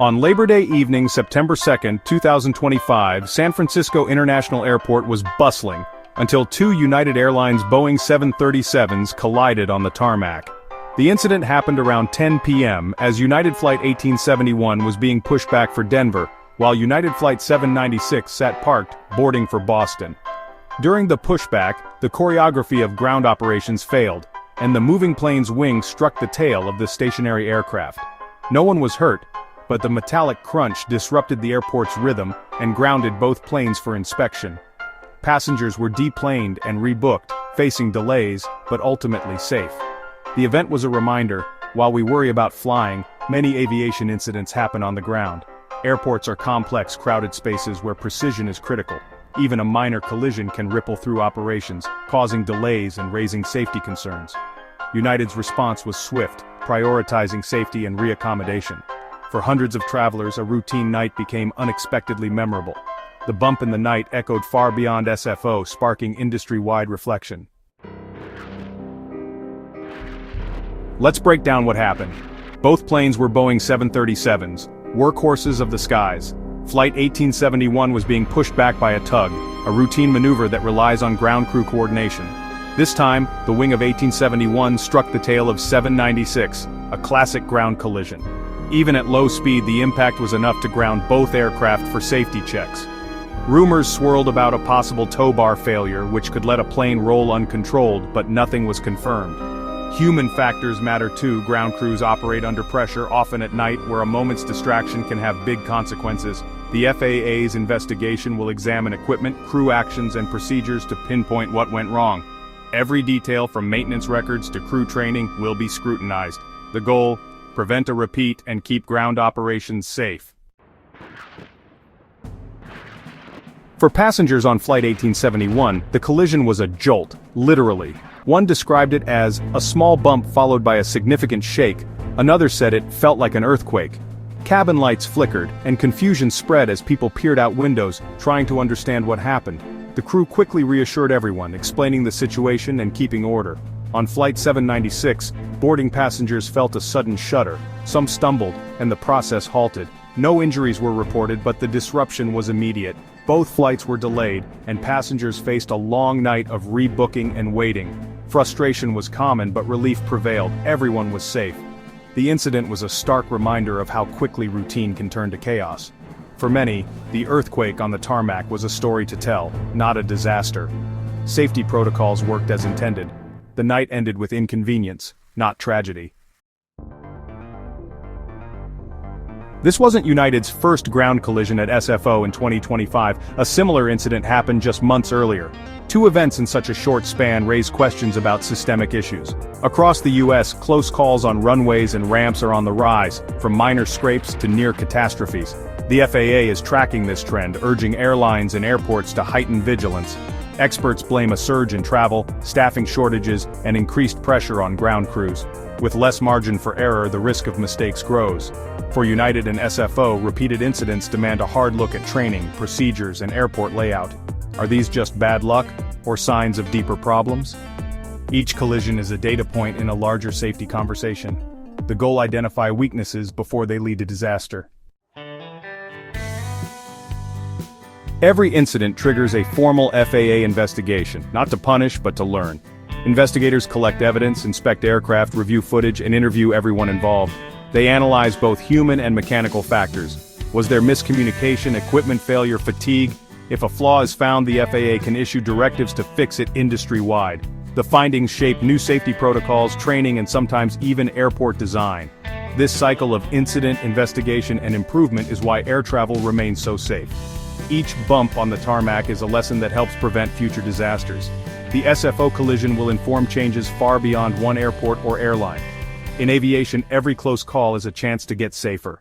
On Labor Day evening, September 2, 2025, San Francisco International Airport was bustling until two United Airlines Boeing 737s collided on the tarmac. The incident happened around 10 p.m. as United Flight 1871 was being pushed back for Denver, while United Flight 796 sat parked, boarding for Boston. During the pushback, the choreography of ground operations failed, and the moving plane's wing struck the tail of the stationary aircraft. No one was hurt, but the metallic crunch disrupted the airport's rhythm and grounded both planes for inspection. Passengers were deplaned and rebooked, facing delays, but ultimately safe. The event was a reminder, while we worry about flying, many aviation incidents happen on the ground. Airports are complex, crowded spaces where precision is critical. Even a minor collision can ripple through operations, causing delays and raising safety concerns. United's response was swift, prioritizing safety and reaccommodation. For hundreds of travelers, a routine night became unexpectedly memorable. The bump in the night echoed far beyond SFO, sparking industry-wide reflection. Let's break down what happened. Both planes were Boeing 737s, workhorses of the skies. Flight 1871 was being pushed back by a tug, a routine maneuver that relies on ground crew coordination. This time, the wing of 1871 struck the tail of 796, a classic ground collision. Even at low speed, the impact was enough to ground both aircraft for safety checks. Rumors swirled about a possible tow bar failure, which could let a plane roll uncontrolled, but nothing was confirmed. Human factors matter too. Ground crews operate under pressure, often at night, where a moment's distraction can have big consequences. The FAA's investigation will examine equipment, crew actions, and procedures to pinpoint what went wrong. Every detail from maintenance records to crew training will be scrutinized. The goal: prevent a repeat and keep ground operations safe. For passengers on Flight 1871, the collision was a jolt, literally. One described it as a small bump followed by a significant shake. Another said it felt like an earthquake. Cabin lights flickered, and confusion spread as people peered out windows, trying to understand what happened. The crew quickly reassured everyone, explaining the situation and keeping order. On Flight 796, boarding passengers felt a sudden shudder. Some stumbled, and the process halted. No injuries were reported, but the disruption was immediate. Both flights were delayed, and passengers faced a long night of rebooking and waiting. Frustration was common, but relief prevailed. Everyone was safe. The incident was a stark reminder of how quickly routine can turn to chaos. For many, the earthquake on the tarmac was a story to tell, not a disaster. Safety protocols worked as intended. The night ended with inconvenience, not tragedy. This wasn't United's first ground collision at SFO in 2025. A similar incident happened just months earlier. Two events in such a short span raise questions about systemic issues. Across the US, close calls on runways and ramps are on the rise, from minor scrapes to near catastrophes. The FAA is tracking this trend, urging airlines and airports to heighten vigilance. Experts blame a surge in travel, staffing shortages, and increased pressure on ground crews. With less margin for error, the risk of mistakes grows. For United and SFO, repeated incidents demand a hard look at training, procedures, and airport layout. Are these just bad luck, or signs of deeper problems? Each collision is a data point in a larger safety conversation. The goal: identify weaknesses before they lead to disaster. Every incident triggers a formal FAA investigation, not to punish but to learn. Investigators collect evidence, inspect aircraft, review footage, and interview everyone involved. They analyze both human and mechanical factors. Was there miscommunication, equipment failure, fatigue? If a flaw is found, the FAA can issue directives to fix it industry-wide. The findings shape new safety protocols, training, and sometimes even airport design. This cycle of incident, investigation, and improvement is why air travel remains so safe. Each bump on the tarmac is a lesson that helps prevent future disasters. The SFO collision will inform changes far beyond one airport or airline. In aviation, every close call is a chance to get safer.